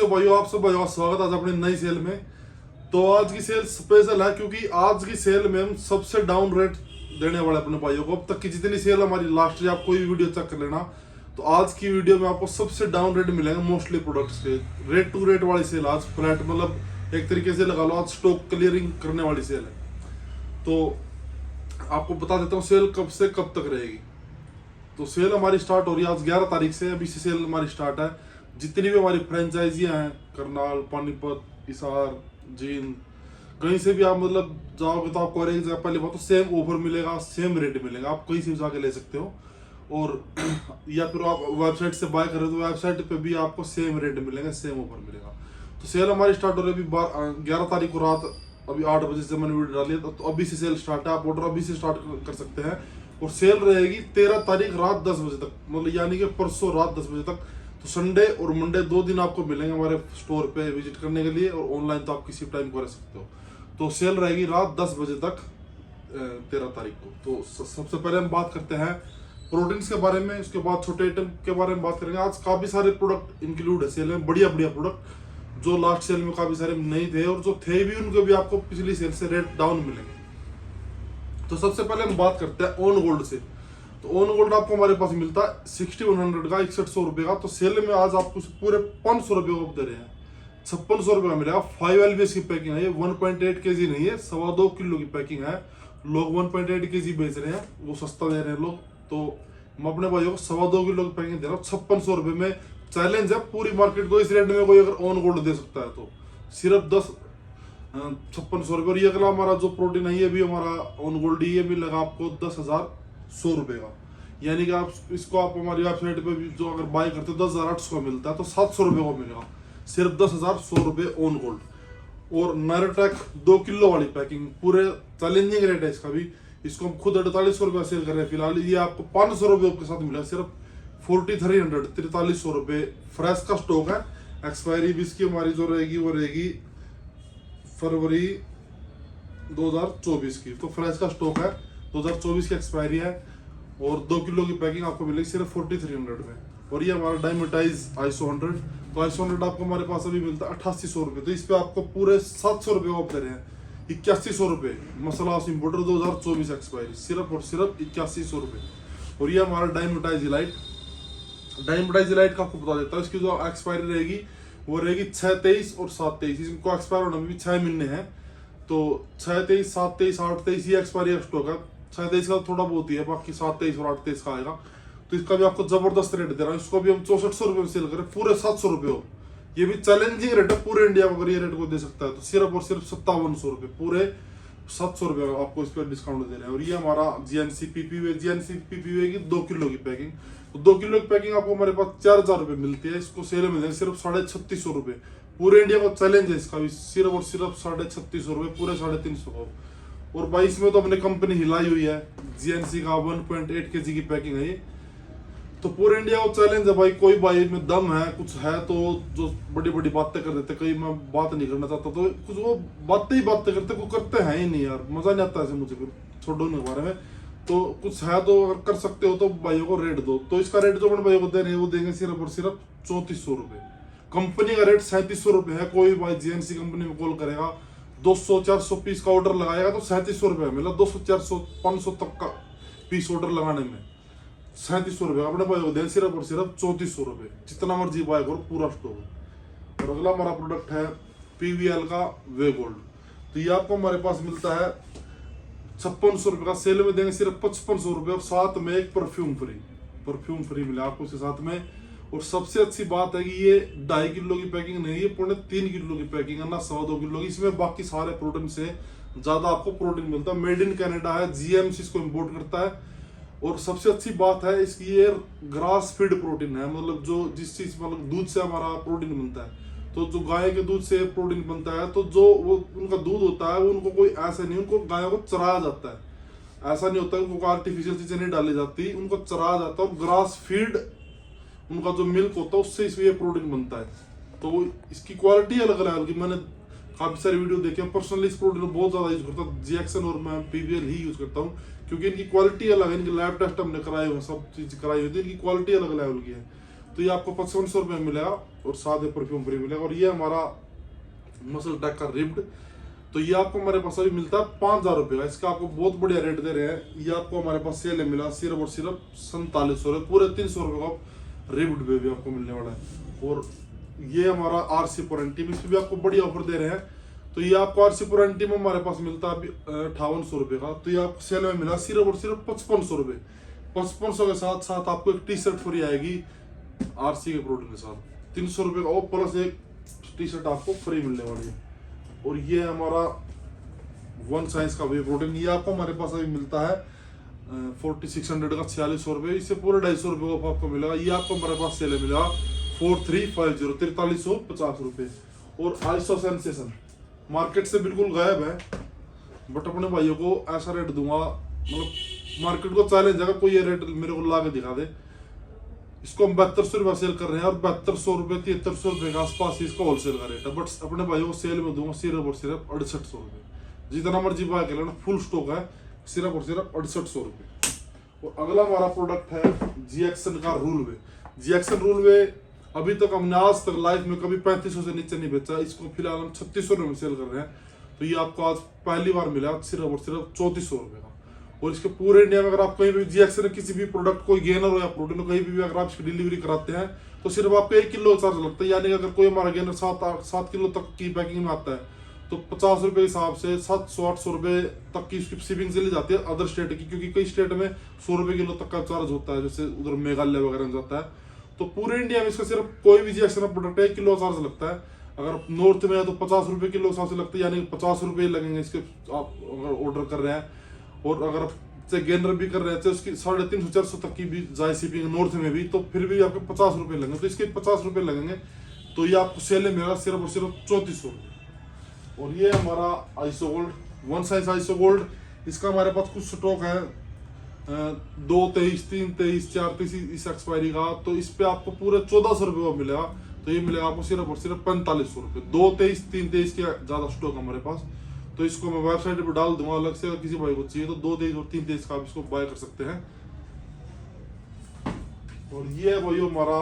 भाइयों, आप सब भाइयों का स्वागत है आज अपनी नई सेल में। तो आज की सेल स्पेशल है क्योंकि आज की सेल में हम सबसे डाउन रेट देने वाले अपने भाइयों को। अब तक की जितनी सेल हमारी लास्ट ईयर, आप कोई भी वीडियो चेक कर लेना, तो आज की वीडियो में आपको सबसे डाउन रेट मिलेंगे मोस्टली प्रोडक्ट्स के। रेट टू रेट वाली सेल आज फ्लैट, मतलब एक तरीके से लगा लो आज स्टॉक क्लियरिंग करने वाली सेल है। तो आपको बता देता हूँ सेल कब से कब तक रहेगी। तो सेल हमारी स्टार्ट हो रही है आज 11 तारीख से। अभी से सेल हमारी स्टार्ट है। जितनी भी हमारी फ्रेंचाइजियाँ हैं, करनाल, पानीपत, हिसार, जींद, कहीं से भी आप मतलब जाओगे तो आपको एक जगह पहले बात तो सेम ऑफर मिलेगा, सेम रेट मिलेगा। आप कहीं से भी जाके ले सकते हो। और या फिर आप वेबसाइट से बाय करें तो वेबसाइट पे भी आपको सेम रेट मिलेगा, सेम ऑफर मिलेगा। तो सेल हमारी स्टार्ट हो रही है अभी 11 तारीख को रात अभी 8 बजे से मैंने वीडियो डाली है। तो अभी से सेल स्टार्ट है। आप ऑर्डर अभी से स्टार्ट कर सकते हैं। और सेल रहेगी 13 तारीख रात 10 बजे तक, मतलब यानी कि परसों रात 10 बजे तक। तो संडे और मंडे 2 दिन आपको मिलेंगे हमारे स्टोर पे विजिट करने के लिए। और ऑनलाइन तो आप किसी टाइम कर सकते हो। तो सेल रहेगी रात 10 बजे तक 13 तारीख को। तो सबसे पहले हम बात करते हैं प्रोटीन्स के बारे में, उसके बाद छोटे आइटम के बारे में बात करेंगे। आज काफ़ी सारे प्रोडक्ट इंक्लूड है सेल में, बढ़िया बढ़िया प्रोडक्ट जो लास्ट सेल में काफ़ी सारे नहीं थे, और जो थे भी उनको भी आपको पिछली सेल से रेट डाउन मिलेंगे। तो सबसे पहले हम बात करते हैं ऑन गोल्ड से। तो ऑन गोल्ड आपको हमारे पास मिलता है 6100 का, 6100 रुपये का। तो सेल में आज आपको पूरे 500 रुपये को दे रहे हैं, 5600 रुपये का मिलेगा। 5 LBS की पैकिंग है ये, 1.8 kg नहीं है, 2.25 किलो की पैकिंग है। लोग 1.8 kg बेच रहे हैं, वो सस्ता दे रहे हैं लोग। तो मैं अपने भाइयों को 2.25 किलो की पैकिंग दे रहा हूँ 5600 रुपये में। चैलेंज है पूरी मार्केट को, इस रेट में कोई अगर ऑन गोल्ड दे सकता है तो सिर्फ 5600 रुपये। और ये अगला हमारा जो प्रोटीन है ये भी हमारा ऑन गोल्ड, ये मिलेगा आपको 10,100 रुपये का। यानी कि आप इसको आप हमारी वेबसाइट पे भी जो अगर बाय करते हो 10,800 का मिलता है, तो 700 रुपये को मिलेगा सिर्फ 10,100 रुपये ऑन गोल्ड। और नायरोटेक 2 किलो वाली पैकिंग, पूरे चैलेंजिंग रेट है इसका भी। इसको हम खुद 4800 रुपये सेल कर रहे हैं फिलहाल। ये आपको 500 रुपये के साथ मिलेगा सिर्फ 4300, 4300 रुपये। फ्रेश का स्टॉक है। एक्सपायरी भी इसकी हमारी जो रहेगी वो रहेगी फरवरी 2024 की। तो फ्रेश का स्टॉक है, 2024 की एक्सपायरी है। और 2 किलो की पैकिंग आपको मिलेगी सिर्फ 4300 में। और ये हमारा डायमेटाइज ISO 100, तो ISO 100 आपको हमारे पास अभी मिलता है 8800 रुपये। तो इस पे आपको पूरे 700 रुपये ऑफ दे रहे हैं, 8100 रुपये। मसला इम्पोर्टर 2024 एक्सपायरी, सिर्फ और सिर्फ 8100 रुपये। और ये हमारा डायमेटाइज इलाइट, डायमेटाइज इलाइट का आपको बता देता हूँ। इसकी जो एक्सपायरी रहेगी वो रहेगी 6/23 और 7/23। इनको एक्सपायर होने में भी 6 महीने हैं। तो 6/23, 7/23, 8/23 ये एक्सपायरी स्टॉक है। 6/23 का थोड़ा बहुत ही है, बाकी 7/23 और 8/23 का आएगा। तो इसका भी आपको जबरदस्त रेट दे रहा है। इसको भी हम 6400 रुपये में सेल करें, पूरे 700 रुपये हो। ये भी चैलेंजिंग रेट है पूरे इंडिया में, अगर ये रेट को दे सकता है तो सिर्फ और सिर्फ 5700 रुपये, पूरे 700 रुपये आपको इस पर डिस्काउंट दे रहे हैं। और ये हमारा GNC PPV की 2 किलो की पैकिंग। तो 2 किलो की पैकिंग आपको हमारे पास 4000 रुपये मिलती है। इसको सेल में सिर्फ 3650 रुपये। पूरे इंडिया का चैलेंज है इसका भी, सिर्फ और सिर्फ 3650 रुपये, पूरे 350 का। और भाई इसमें तो अपने कंपनी हिलाई हुई है। GNC का 1.8 kg की पैकिंग है ये। तो पूरे इंडिया को चैलेंज है भाई। कोई भाई में दम है, कुछ है तो जो बड़ी बड़ी बातें कर देते, कहीं मैं बात नहीं करना चाहता तो कुछ वो बातें ही बातें करते, कुछ करते हैं ही नहीं यार, मजा नहीं आता ऐसे मुझे, फिर छोड़ो उनके बारे में। तो कुछ है तो अगर कर सकते हो तो भाइयों को रेट दो। तो इसका रेट जो अपने भाइयों को दे रहे हैं वो देंगे सिर्फ और सिर्फ 3400 रुपये। कंपनी का रेट 3700 रुपये है। कोई भाई GNC कंपनी में कॉल करेगा, 200-400 पीस का ऑर्डर लगाएगा तो 3700 रुपये मिला। 200-400-500 तक का पीस ऑर्डर लगाने में 3700 रुपये अपने भाई को दें सिर्फ और सिर्फ 3400 रुपये। जितना मर्जी बाय करो, पूरा स्टॉक। और अगला हमारा प्रोडक्ट है PVL का वे गोल्ड। तो ये आपको हमारे पास मिलता है 5600 रुपये का, सेल में देंगे सिर्फ 5500 रुपये। और साथ में एक परफ्यूम फ्री मिला आपको इसके साथ में। और सबसे अच्छी बात है कि ये 2.5 किलो की पैकिंग नहीं है, 3.5 किलो की पैकिंग है ना, 2.25 किलो की। इसमें बाकी सारे प्रोटीन से ज्यादा आपको प्रोटीन मिलता है। मेड इन कनाडा है, GMC इसको इम्पोर्ट करता है। और सबसे अच्छी बात है इसकी, ये ग्रास फीड प्रोटीन है, मतलब जो जिस चीज मतलब दूध से हमारा प्रोटीन बनता है। तो जो गाय के दूध से प्रोटीन बनता है, तो जो वो उनका दूध होता है वो उनको कोई ऐसा नहीं, उनको गायों को चराया जाता है। ऐसा नहीं होता, उनको आर्टिफिशियल चीजें नहीं डाली जाती, उनको चराया जाता है। ग्रास फीड उनका जो मिल्क होता है उससे इसमें ये प्रोटीन बनता है। तो इसकी क्वालिटी अलग लेवल की। मैंने काफी सारी वीडियो देखे, पर्सनली इस प्रोटीन को बहुत ज्यादा यूज करता हूँ। GXN और मैं PVL ही यूज करता हूँ क्योंकि इनकी क्वालिटी अलग है। इनके लैब टेस्ट हमने कराए हुए, सब चीज कराई हुई थी, इनकी क्वालिटी अलग लेवल की है। तो ये आपको 5500 रुपये में मिलेगा और साथ में परफ्यूम फ्री मिलेगा। और ये हमारा मसल टेक का रिब्ड, तो ये आपको हमारे पास अभी मिलता है 5000 रुपये का। इसका आपको बहुत बढ़िया रेट दे रहे हैं। ये आपको हमारे पास सेल में मिला सिर्फ और सिर्फ 4700 रुपये, पूरे 300 रुपये का रिब्ड पे भी आपको मिलने वाला है। और ये हमारा आरसी वारंटी में, इसमें भी आपको बढ़िया ऑफर दे रहे हैं। तो ये आपको आरसी वारंटी में हमारे पास मिलता है अभी 5800 रुपये का, तो ये आपको सेल में मिला सिर्फ और सिर्फ 5500 रुपये। 5500 के साथ साथ आपको एक टी शर्ट फ्री आएगी आरसी के प्रोडक्ट के साथ, 300 रुपये का ऑफ प्लस एक टी शर्ट आपको फ्री मिलने वाली है। और ये हमारा वन साइज का वे प्रोटीन, ये आपको हमारे पास अभी मिलता है 4600 का 4600 रुपये, इससे पूरे 250 रुपये ऑफ आपको मिलेगा। ये आपको हमारे पास सेल मिलेगा 4350 4350 रुपये। और आइसो सेंसेशन मार्केट से बिल्कुल गायब है, बट अपने भाइयों को ऐसा रेट दूंगा, मतलब मार्केट को चैलेंज है, कोई ये रेट मेरे को ला के दिखा दे। इसको हम 7200 रुपये सेल कर रहे हैं और 7200 रुपये 7300 रुपये के आसपास इसका होलसेल का रेट है। बट अपने भाइयों को सेल में दूंगा सिर्फ और सिर्फ 6800 रुपये। जितना मर्जी बाय कर लेना, फुल स्टॉक है, सिर्फ और सिर्फ 6800 रुपये। और अगला हमारा प्रोडक्ट है जी-एक्शन का रूल वे। जी-एक्शन रूल वे अभी तक हमने आज तक लाइफ में कभी 3500 से नीचे नहीं बेचा, इसको फिलहाल हम 3600 रुपये में सेल कर रहे हैं। तो ये आपको आज पहली बार मिला सिर्फ और सिर्फ 3400 रुपये का। और इसके पूरे इंडिया में अगर आप कहीं भी जी-एक्शन किसी भी प्रोडक्ट, कोई गेनर हो या प्रोटीन हो, कहीं भी अगर आप इसकी डिलीवरी कराते हैं तो सिर्फ आपको 1 किलो चार्ज लगता है। यानी अगर कोई हमारा गेनर 7 किलो तक की पैकिंग में आता है तो 50 रुपये के हिसाब से 700-800 रुपये तक की इसकी शिपिंग चली जाती है अदर स्टेट की, क्योंकि कई स्टेट में 100 रुपये किलो तक का चार्ज होता है, जैसे उधर मेघालय वगैरह में जाता है। तो पूरे इंडिया में इसका सिर्फ कोई भी जी-एक्शन प्रोडक्ट 1 किलो चार्ज लगता है। अगर नॉर्थ में है तो 50 रुपये किलो हिसाब से लगता है, यानी 50 रुपये लगेंगे इसके, आप अगर ऑर्डर कर रहे हैं। और अगर चाहे गेनर भी कर रहे हैं, उसकी 350-400 तक की भी जाए शिपिंग नॉर्थ में भी, तो फिर भी आपको 50 रुपये लगेंगे। तो इसके 50 रुपये लगेंगे, तो ये आपको सेल में मिलेगा सिर्फ और सिर्फ 3400 रुपये। और ये हमारा iso gold, one size iso gold, इसका हमारे पास कुछ स्टॉक है 2/23, 3/23, 4/23 इस एक्सपायरी का। तो इस पे आपको पूरे 1400 रुपये का मिलेगा। तो ये मिलेगा आपको सिर्फ और सिर्फ 4500 रुपये। 2/23, 3/23 के ज्यादा स्टॉक है हमारे पास, तो इसको मैं वेबसाइट पर डाल दूंगा अलग से। अगर किसी भाई को चाहिए तो 2/23 और 3/23 का आप इसको बाय कर सकते हैं। और ये है भाई हमारा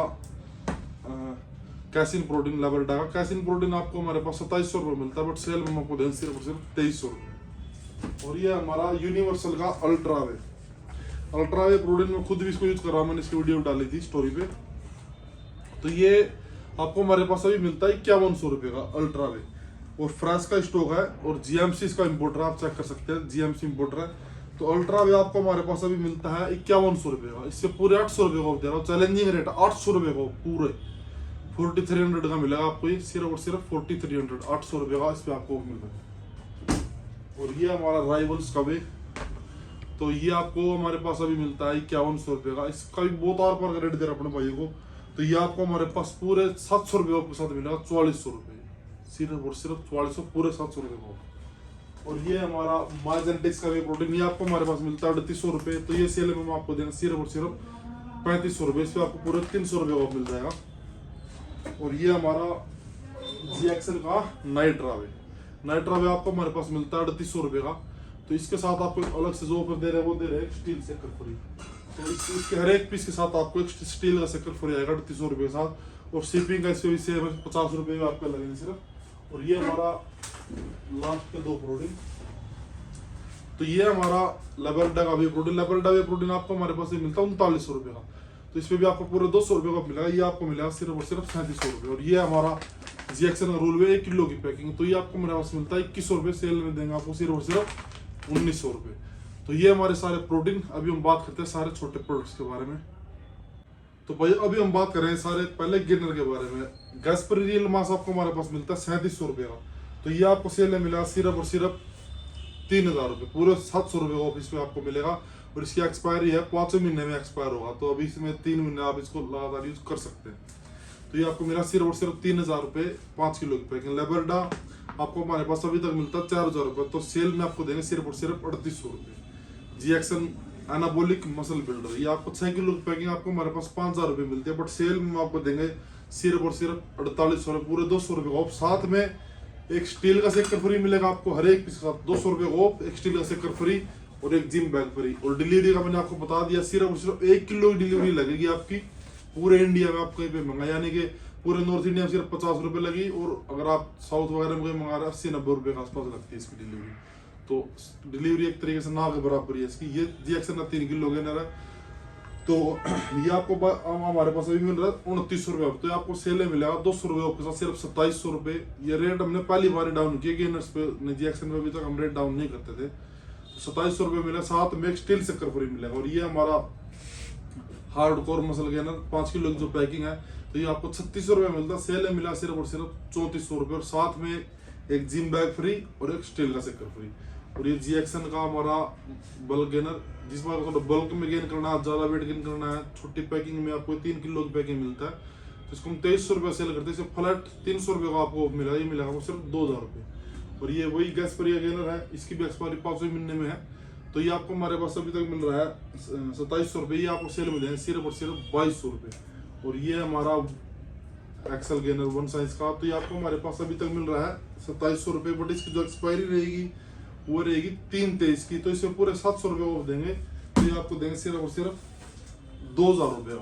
कैसिन प्रोटीन लेबरडा का। कैसिन प्रोटीन आपको हमारे पास 2700 रुपये मिलता है, बट सेल में हम आपको दें सिर्फ और सिर्फ 2300 रुपये। और ये हमारा यूनिवर्सल का अल्ट्रावे। अल्ट्रावे प्रोटीन में खुद भी इसको यूज कर रहा हूं, मैंने इसकी वीडियो डाली थी स्टोरी पे। तो ये आपको हमारे पास अभी मिलता है 5100 रुपये का अल्ट्रावे। और फ्रांस का स्टॉक है और जीएमसी इसका इंपोर्टर है, आप चेक कर सकते हैं, जीएमसी इंपोर्टर है। तो अल्ट्रावे आपको हमारे पास अभी मिलता है 5100 रुपये का। इससे पूरे 800 रुपये का दे रहा हूँ, चैलेंजिंग रेट 800 रुपये का पूरे 4300 का मिलेगा आपको। ये सिर्फ और सिर्फ 4300, 800 रुपये का इस पे आपको मिल रहा है। और ये हमारा राइवल्स का वे, तो ये आपको हमारे पास अभी मिलता है 5100 रुपये का। इसका भी बहुत और पर रेट दे रहा है अपने भाइयों को। तो ये आपको हमारे पास पूरे 700 रुपये के साथ मिलेगा 4400 रुपये, सिर्फ और सिर्फ 4400, पूरे 700 रुपये का। और ये हमारा माइजेंटिक्स का वे प्रोटीन, ये आपको हमारे पास मिलता है 3800 रुपये। तो ये सेल में हम आपको देंगे सिर्फ और सिर्फ 3500 रुपये, इस पर आपको पूरे 300 रुपये का मिल जाएगा। और ये हमारा जी-एक्शन का नाइट्रावे, नाइट्रावे आपको हमारे पास मिलता है 3800 रुपये का। तो इसके साथ आपको एक अलग से जो ऑफर दे रहे हैं वो दे रहे हैं स्टील सेकर फ्री। तो इसके हर एक पीस के साथ आपको एक स्टील का सेकर फ्री आएगा 3800 रुपये के साथ। और शिपिंग का इसके से 50 रुपये आपको लगेंगे सिर्फ। और ये हमारा लास्ट के 2 प्रोटीन, तो ये हमारा लेबरडा का भी प्रोटीन। लेबरडा वे प्रोटीन आपको हमारे पास मिलता है 3900 रुपये का। तो इसमें भी आपको पूरे 200 रुपये का मिलेगा। ये आपको मिलेगा सिर्फ और सिर्फ 3700 रुपये। और ये हमारा जी-एक्शन का रूल वे 1 किलो की पैकिंग, तो ये आपको मेरे पास मिलता है 2100 रुपये, सेल में देंगे आपको सिर्फ और सिर्फ 1900 रुपये। तो ये हमारे सारे प्रोटीन। अभी हम बात करते हैं सारे छोटे प्रोडक्ट्स के बारे में। तो भाई अभी हम बात कर रहे हैं सारे पहले गेनर के बारे में। गैस्पर रियल मास आपको हमारे पास मिलता है 3700 रुपये का। तो ये आपको सेल में मिला सिर्फ और सिर्फ 3000 रुपये, पूरे 700 रुपये ऑफ इसमें आपको मिलेगा। और इसकी एक्सपायरी है 5 महीने में एक्सपायर होगा, तो अभी इसमें 3 महीने आप इसको लगातार यूज कर सकते हैं। तो ये आपको मिला सिर्फ और सिर्फ 3000 रुपये 5 किलो की पैकिंग। लेबरडा आपको हमारे पास अभी तक मिलता है 4000 रुपये, तो सेल में आपको देंगे सिर्फ और सिर्फ 3800 रुपये। जी-एक्शन एनाबोलिक मसल बिल्डर, ये आपको 6 किलो की पैकिंग आपको हमारे पास 5000 रुपये मिलती है, बट सेल में आपको देंगे सिर्फ और सिर्फ 4800 रुपये, पूरे 200 रुपये ऑफ। साथ में एक स्टील का सेकर फ्री मिलेगा आपको, हर एक पीस के साथ 200 रुपये ऑफ, एक स्टील का सेकर फ्री और एक जिम बैग फ्री। और डिलीवरी का मैंने आपको बता दिया, सिर्फ और सिर्फ 1 किलो की डिलीवरी लगेगी आपकी पूरे इंडिया में आप कहीं पे मंगा, यानी कि पूरे नॉर्थ इंडिया में सिर्फ 50 रुपये लगी, और अगर आप साउथ वगैरह में कहीं मंगा रहे हैं 80-90 रुपये के आसपास लगती है इसकी डिलीवरी। तो डिलीवरी एक तरीके से ना के बराबर है इसकी। ये GXN 3 किलो गेनर है, तो ये आपको हमारे पास अभी मिल रहा है 2900 रुपये। तो आपको सेल में मिलेगा 200 रुपये के साथ सिर्फ 2700 रुपये। ये रेट हमने पहली बार डाउन किया गेनर्स पे, GXN में अभी तक हम रेट डाउन नहीं करते थे। 2700 रुपये मिला, साथ में एक स्टील चक्कर फ्री मिलेगा। और ये हमारा hard core muscle gainer 5 kilo की जो पैकिंग है, तो ये आपको 3600 रुपये मिलता है। सेल में मिला सिर्फ और सिर्फ 3400 रुपये, और साथ में एक जिम बैग फ्री और एक स्टील का चक्कर फ्री। और ये GXN का हमारा बल्क गेनर, जिस बार थोड़ा बल्क में गेन करना है, ज्यादा वेट गेन करना है, छोटी पैकिंग में आपको 3 किलो की पैकिंग मिलता है, तो इसको हम 2300 रुपये सेल करते हैं। फ्लैट 300 रुपये का आपको मिला, ये मिलेगा वो सिर्फ 2000 रुपये। और ये वही गैस्पेरिया गेनर है, इसकी भी एक्सपायरी 5 महीने में है, तो ये आपको हमारे पास अभी तक मिल रहा है 2700 रुपये। ये आपको सेल में देंगे सिर्फ और सिर्फ 2200 रुपये। और ये हमारा एक्सल गेनर 1 साइज का, तो ये आपको हमारे पास अभी तक मिल रहा है 2700 रुपये, बट इसकी जो एक्सपायरी रहेगी वो रहेगी 3/23 की, तो इसमें पूरे 700 रुपये ऑफ देंगे। तो ये आपको देंगे सिर्फ और सिर्फ 2000 रुपये।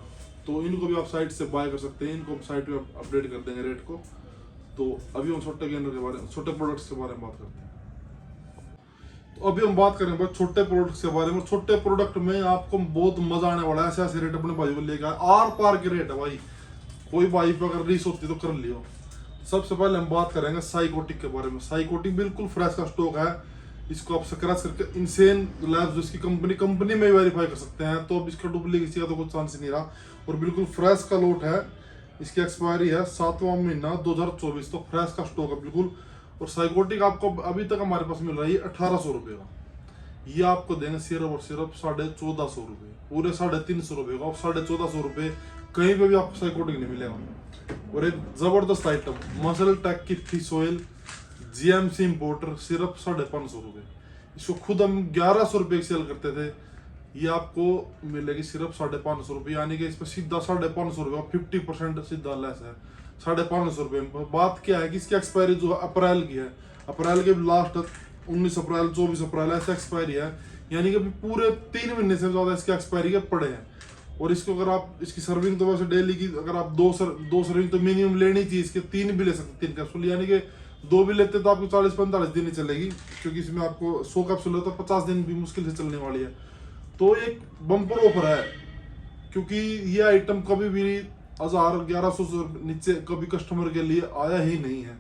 तो इनको भी आप साइट से बाय कर सकते हैं, इनको साइट पे अपडेट कर देंगे रेट को। तो अभी हम छोटे गेनर के बारे में, छोटे प्रोडक्ट्स के बारे में बात करते हैं। तो अभी हम बात करें बस छोटे प्रोडक्ट्स के बारे में। छोटे प्रोडक्ट में आपको बहुत मजा आने वाला है, ऐसे ऐसे रेट अपने भाई को लेकर आर पार के रेट है भाई। कोई भाई पे अगर रीस होती तो कर लियो। सबसे पहले हम बात करेंगे साइकोटिक के बारे में। साइकोटिक बिल्कुल फ्रेश का स्टॉक है, इसको आप स्क्रैच करके इनसेन लैब्स जिसकी कंपनी में वेरीफाई कर सकते हैं, तो अब इसका डुप्लीकेसी का तो कुछ चांस नहीं रहा। और बिल्कुल फ्रेश का लोट है, इसकी एक्सपायरी है 7वां महीना 2024, तो फ्रेश का स्टॉक है बिल्कुल। और साइकोटिक आपको अभी तक हमारे पास मिल रहा है 1800 रुपये का, ये आपको देंगे सिर्फ और सिर्फ 1450 रुपये, पूरे 350 रुपये का। और 1450 रुपये कहीं पे भी आपको साइकोटिक नहीं मिलेगा। और एक जबरदस्त आइटम मसल टेक की फिश ऑयल GMC इम्पोर्टर, सिर्फ 550 रुपये। इसको खुद हम 1100 रुपये की सेल करते थे, ये आपको मिलेगी सिर्फ 550 रुपये, यानी कि इस पर सीधा 550 रुपये, 50% सीधा लेस है 550 रुपये में। बात क्या है कि इसकी एक्सपायरी जो अप्रैल की है, अप्रैल के लास्ट 19 अप्रैल 24 अप्रैल ऐसे एक्सपायरी है, यानी कि पूरे 3 महीने से ज्यादा इसके एक्सपायरी के पड़े हैं। और इसको अगर आप इसकी सर्विंग तो वैसे डेली की अगर आप दो सर्विंग तो मिनिमम लेनी चाहिए, इसके 3 भी ले सकते 3 कैप्सूल, यानी कि 2 भी लेते तो आपको 40-45 दिन ही चलेगी, क्योंकि इसमें आपको 100 कैप्सूल तो 50 दिन भी मुश्किल से चलने वाली है। तो एक बम्पर ऑफर है, क्योंकि ये आइटम कभी भी 1000-1100 से नीचे कभी कस्टमर के लिए आया ही नहीं है।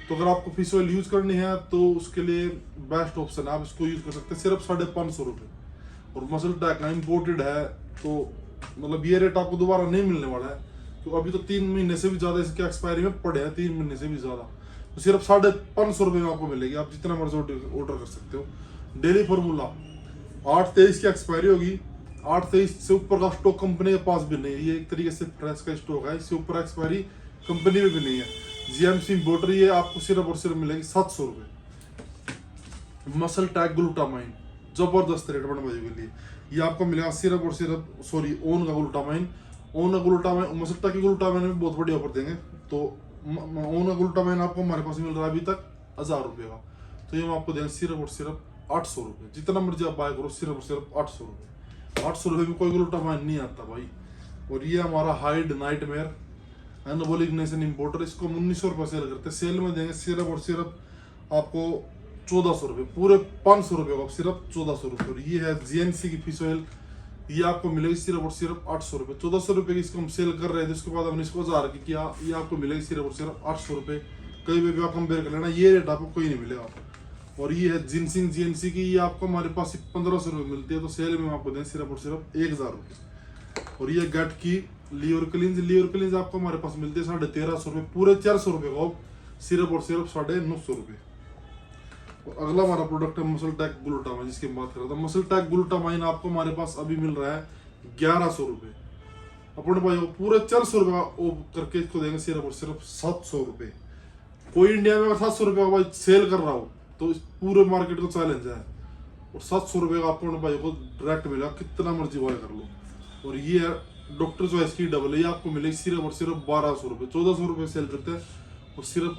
तो अगर आपको फिश ऑयल यूज करनी है तो उसके लिए बेस्ट ऑप्शन है, आप इसको यूज कर सकते हैं सिर्फ 550 रुपये। और मसल टैक ना इम्पोर्टेड है, तो मतलब ये रेट आपको दोबारा नहीं मिलने वाला है, तो अभी तो 3 महीने से भी ज्यादा इसके एक्सपायरी में पड़े हैं, 3 महीने से भी ज्यादा। तो सिर्फ 550 रुपये में आपको मिलेगी, आप जितना मर्जी ऑर्डर कर सकते हो। डेली फार्मूला 8/23 की एक्सपायरी होगी, 8/23 से ऊपर का स्टॉक कंपनी के पास भी नहीं है, ये एक तरीके से फ्रेश का स्टॉक है, इससे ऊपर एक्सपायरी कंपनी में भी नहीं है। GMC इम्पोर्टर ये आपको सिर्फ और सिर्फ मिलेगी 700 रुपये। मसल टैक ग्लूटामाइन जबरदस्त रेट बढ़ के लिए, ये आपको मिलेगा सिर्फ और सिर्फ ओन का ग्लूटामाइन मसल टैक की ग्लूटामाइन में बहुत बड़ी ऑफर देंगे। तो ओन का ग्लूटामाइन आपको हमारे पास मिल रहा है अभी तक 1000 रुपये का, तो ये हम आपको देंगे सिर्फ और सिर्फ 800 रुपये। जितना मर्जी आप बाय करो सिर्फ और सिर्फ 800 रुपये। 800 रुपये में कोई ग्लूटामाइन नहीं आता भाई। और ये हमारा hide nightmare anabolic nation importer, इसको हम 1900 रुपये सेल करते हैं, सेल में देंगे सिर्फ और सिर्फ आपको 1400 रुपये, पूरे 500 रुपये का सिर्फ 1400 रुपये। और ये है GNC की फिश ऑयल, ये आपको मिलेगी सिर्फ और सिर्फ 800 रुपये। 1400 रुपये की इसको हम सेल कर रहे थे, उसके बाद हमने इसको 1000 की किया, ये आपको मिलेगी सिर्फ और सिर्फ 800 रुपये। कहीं भी आप कंपेयर कर लेना, ये रेट आपको कोई नहीं मिलेगा। और ये है जिनसिंग GNC की, ये आपको हमारे पास 1500 रुपये मिलती है, तो सेल में आपको दें सिर्फ और सिर्फ 1000 रुपये। और ये गेट की लिवर क्लींज आपको हमारे पास मिलती है 1350 रुपये, पूरे 400 रुपये का सिर्फ और सिर्फ 950 रुपये। और अगला हमारा प्रोडक्ट है मसल टैक ग्लूटामाइन, जिसकी बात कर रहा था। मसल टैक ग्लूटामाइन आपको हमारे पास अभी मिल रहा है 1100 रुपये, अपने भाई पूरे 400 रुपये का करके इसको देंगे सिर्फ और सिर्फ 700 रुपये। कोई इंडिया में 700 रुपये का भाई सेल कर रहा हो तो इस पूरे मार्केट को चैलेंज है। और 700 रुपये का आपको भाई को डायरेक्ट मिलेगा, कितना मर्जी बाय कर लो। और ये है डॉक्टर चॉइस की डबल, ये आपको मिलेगी सिर्फ और सिर्फ 1200 रुपये। 1400 रुपये सेल करते हैं और सिर्फ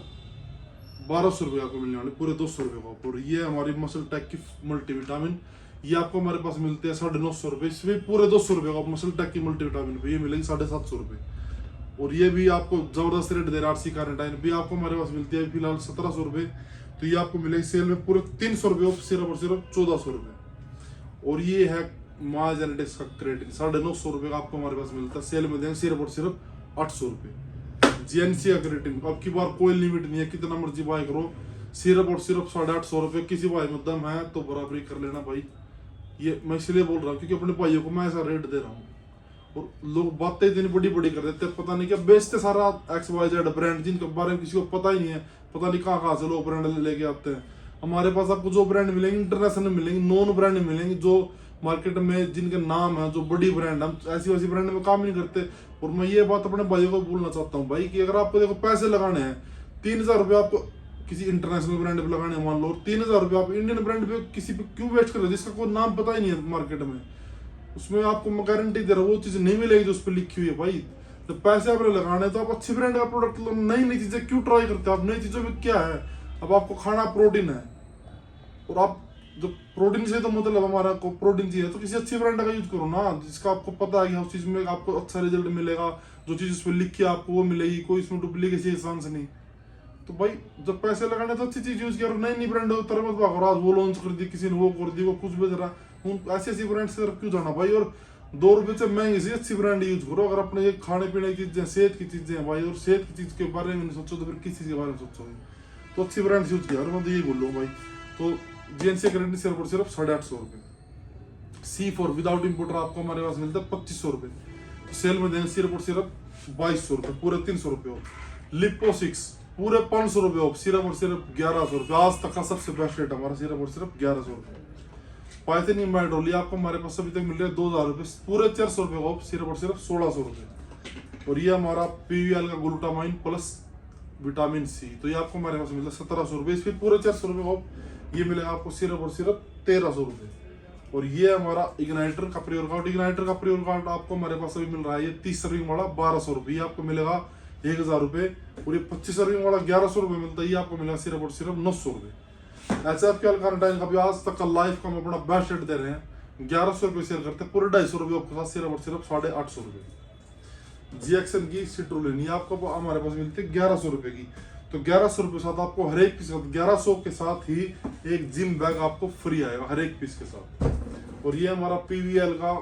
1200 रुपये आपको मिलने वाले, पूरे 200 रुपये का। और ये हमारी मसल टैक की मल्टीविटामिन, ये आपको हमारे पास मिलते हैं 950 इसमें पूरे 200 रुपये का मसल टेक की मल्टीविटामिन पे ये मिलेगी 750 रुपये। और ये भी आपको जबरदस्त रेट दे रहा है आरसी कार्निटाइन भी आपको हमारे पास मिलती है फिलहाल 1700 रुपये। तो ये आपको मिलेगी सेल में पूरे 300 रुपये ऑफ, सिर्फ और सिर्फ 1400 रुपये। और ये है माँ जेनेटिक्स का क्रेटिन 950 रुपये का आपको हमारे पास मिलता है, सेल में देंगे सिर्फ और सिर्फ 800 रुपये। जीएनसी का क्रेटिन अब की बार कोई लिमिट नहीं है, कितना मर्जी बाय करो, सिर्फ और सिर्फ 850 रुपये। किसी भाई में दम है तो बराबरी कर लेना भाई। ये मैं इसलिए बोल रहा हूँ क्योंकि अपने भाइयों को मैं ऐसा रेट दे रहा हूँ और लोग बातें इतनी बड़ी बड़ी कर देते हैं, पता नहीं क्या बेचते सारा XYZ ब्रांड जिनके बारे में किसी को पता ही नहीं है, पता नहीं कहाँ से लोग ब्रांड लेके आते हैं। हमारे पास आपको जो ब्रांड मिलेंगे इंटरनेशनल मिलेंगे, नॉन ब्रांड मिलेंगे, जो मार्केट में जिनके नाम है, जो बड़ी ब्रांड, हम ऐसी वैसी ब्रांड में काम नहीं करते। और मैं ये बात अपने भाइयों को बोलना चाहता हूँ भाई कि अगर आपको देखो पैसे लगाने हैं 3000 रुपये आपको किसी इंटरनेशनल ब्रांड पे लगाने हैं मान लो, 3000 रुपये आप इंडियन ब्रांड पे किसी पे क्यों वेस्ट कर रहे हो जिसका कोई नाम पता ही नहीं है मार्केट में। उसमें आपको मैं गारंटी दे रहा हूँ वो चीज़ नहीं मिलेगी जो उस पर लिखी हुई है भाई। तो पैसे आपने लगाने हैं तो आप अच्छी ब्रांड का प्रोडक्ट लो, नई नई चीज़ें क्यों ट्राई करते हो आप। नई चीज़ों में क्या है, अब आपको खाना प्रोटीन है और आप जो प्रोटीन से तो मतलब हमारा को प्रोटीन चाहिए तो किसी अच्छी ब्रांड का यूज करो ना, जिसका आपको पता है कि उस चीज़ में आपको अच्छा रिजल्ट मिलेगा, जो चीज़ उस पर लिखी है आपको वो मिलेगी, कोई इसमें डुप्लीकेसी चांस नहीं। तो भाई जब पैसे लगाने तो अच्छी चीज़ यूज करो, नई नई ब्रांड हो तरह मत भागो, आज वो लॉन्च कर दी किसी ने, वो कर दी, वो कुछ बेच रहा, ऐसी ऐसी ब्रांड से क्यों जाना भाई। और 2 रुपये से महंगी से अच्छी ब्रांड यूज करो। अगर अपने ये खाने पीने की चीजें, सेहत की चीजें हैं भाई, और सेहत की चीज के बारे में नहीं सोचो तो फिर किस चीज के बारे में सोचोगे। तो अच्छी ब्रांड यूज किया और मैं तो यही बोल रहा हूँ भाई। तो जीएनसी क्रेडिट सिर्फ और सिर्फ 850 रुपये। C4 विदाउट इम्पोर्टर आपको हमारे पास मिलता है 2500 रुपये, तो सेल में देंगे सिर्फ और सिर्फ 2200 रुपये, पूरे 300 रुपये ऑफ। लिपो 6 पूरे 500 रुपये ऑफ, सिर्फ और सिर्फ 1100 रुपये, आज तक का सबसे बेस्ट रेट हमारा, सिर्फ और सिर्फ 1100 रुपये। पाइथन माइडोली आपको हमारे पास अभी तक मिल रहा है 2000 रुपये, पूरे 400 रुपये ऑफ, सिर्फ और सिर्फ 1600 रुपये। और ये हमारा PVL का ग्लूटामाइन प्लस विटामिन C, तो ये आपको हमारे पास मिलता है 1700 रुपये, इस पर पूरे 400 रुपये ऑफ, ये मिलेगा आपको सिर्फ और सिर्फ 1300 रुपये। और ये हमारा इग्नाइटर का प्री-वर्कआउट, इग्नाइटर का प्री-वर्कआउट आपको हमारे पास अभी मिल रहा है, ये 30 सर्विंग वाला 1200 रुपये, ये आपको मिलेगा 1000 रुपये। और ये 25 सर्विंग वाला 1100 रुपये मिलता है, ये आपको मिलेगा सिर्फ और सिर्फ 900 रुपये। HF के कार्निटाइन का भी आज तक का लाइफ का हम अपना बेस्ट रेट दे रहे हैं, 1100 रुपये सेल करते हैं, पूरे 250 रुपये आपके साथ, सिर्फ और सिर्फ 850 रुपये। GXN की सिट्रोलिन ये आपको हमारे पास मिलती है 1100 रुपये की, तो 1100 रुपये साथ आपको हर एक पीस 1100 के साथ ही एक जिम बैग आपको फ्री आएगा हर एक पीस के साथ। और ये हमारा PVL का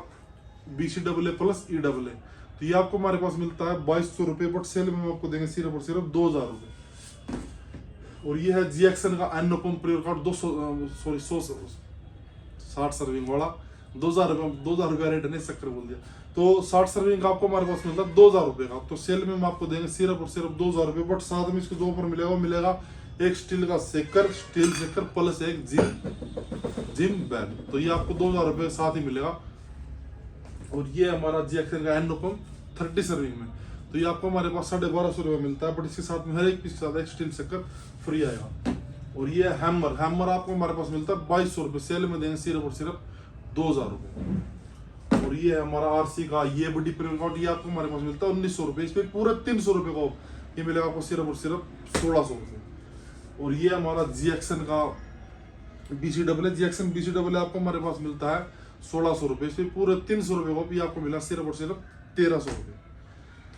BCAA प्लस EAA, तो ये आपको हमारे पास मिलता है 2200 रुपये, बट सेल में हम आपको देंगे सिर्फ और सिर्फ 2000 रुपये। और ये है GXN का एनोपम प्री-वर्कआउट 60 सर्विंग वाला 2000 रुपये रेट नहीं शक्कर बोल दिया, तो 60 सर्विंग का आपको हमारे पास मिलता है 2000 रुपये का, तो सेल में हम आपको देंगे सिर्फ और सिर्फ 2000 रुपये। बट साथ में इसको जो ऑफर मिलेगा वो मिलेगा एक स्टील शेकर प्लस एक जिम बैग, तो ये आपको 2000 रुपये साथ ही मिलेगा। और ये हमारा GXN का एनोपम 30 सर्विंग में, तो ये आपको हमारे पास 1250 रुपये मिलता है, बट इसके साथ में हर एक पीस के साथ एक स्टील शेकर फ्री आएगा। और ये हैमर आपको हमारे पास मिलता है 2200 रुपये, सेल में देंगे सिर्फ और सिर्फ 2000 रुपये। और ये हमारा RC का ये बड़ी प्री-वर्कआउट, ये आपको हमारे पास मिलता है 1900 रुपये, इस पर पूरे 300 रुपये का ये मिलेगा आपको सिर्फ और सिर्फ 1600 रुपये। और ये हमारा GXN का BCAA आपको हमारे पास मिलता है 1600 रुपये, इस पर पूरे 300 रुपये का ये आपको मिला सिर्फ और सिर्फ 1300 रुपये।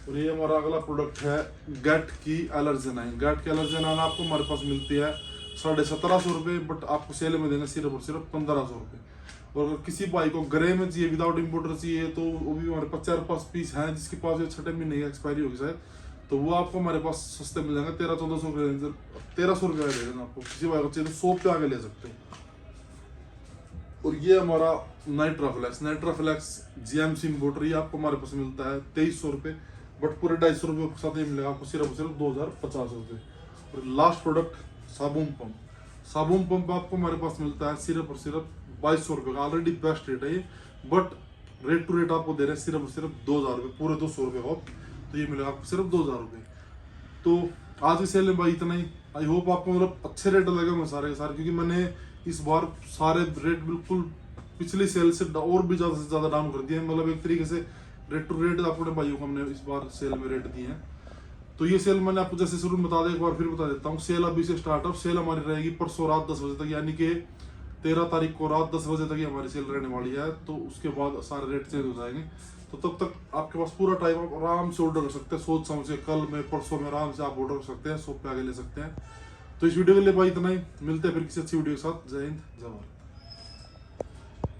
और ये हमारा अगला प्रोडक्ट है गैट की एलर्जेनाइन। गैट की एलर्जेनाइन आपको हमारे पास मिलती है 1750 रुपये, बट आपको सेल में देंगे सिर्फ और सिर्फ 1500 रुपये। और अगर किसी भाई को ग्रे में चाहिए, विदाउट इम्पोर्टर चाहिए, तो वो भी हमारे पास 4-5 पीस हैं, जिसके पास ये 6 महीने की एक्सपायरी होगी शायद, तो वो आपको हमारे पास सस्ते मिल जाएंगे 1300-1400 रुपये, 1300 रुपये का दे देना आपको। किसी भाई को चाहिए तो 100 पे आगे ले सकते हो। और ये हमारा नाइट्राफ्लेक्स GMC इम्पोर्टर, ये आपको हमारे पास मिलता है 2300 रुपये, बट पूरे 250 रुपये के साथ ये मिलेगा आपको सिर्फ और सिर्फ 2050 रुपये। और लास्ट प्रोडक्ट साबुन पंप आपको हमारे पास मिलता है सिर्फ और सिर्फ 2200 रुपये का, ऑलरेडी बेस्ट रेट है ये, बट रेट टू रेट आपको दे रहे हैं सिर्फ और सिर्फ 2000 रुपये, पूरे 200 रुपये का, तो ये मिलेगा आपको सिर्फ 2000 रुपये। तो आज की सेल में भाई इतना ही। आई होप आपको मतलब अच्छे रेट लगे होंगे सारे के सारे, क्योंकि मैंने इस बार सारे रेट बिल्कुल पिछली सेल से और भी ज़्यादा से ज़्यादा डाउन कर दिए, मतलब एक तरीके से रेट टू रेट अपने भाइयों को हमने इस बार सेल में रेट दिए हैं। तो ये सेल मैंने आपको जैसे शुरू में बता दें, एक बार फिर बता देता हूँ, सेल अभी से स्टार्ट है। सेल हमारी रहेगी परसों रात 10 बजे तक, यानी कि 13 तारीख को रात 10 बजे तक ही हमारी सेल रहने वाली है, तो उसके बाद सारे रेट चेंज हो जाएंगे। तो तब तक आपके पास पूरा टाइम आप आराम से ऑर्डर कर सकते हैं, सोच समझ के कल में परसों में आराम से आप ऑर्डर कर सकते हैं, शॉप पे आके ले सकते हैं। तो इस वीडियो के लिए भाई इतना ही, मिलते हैं फिर किसी अच्छी वीडियो के साथ। जय हिंद, जय भारत।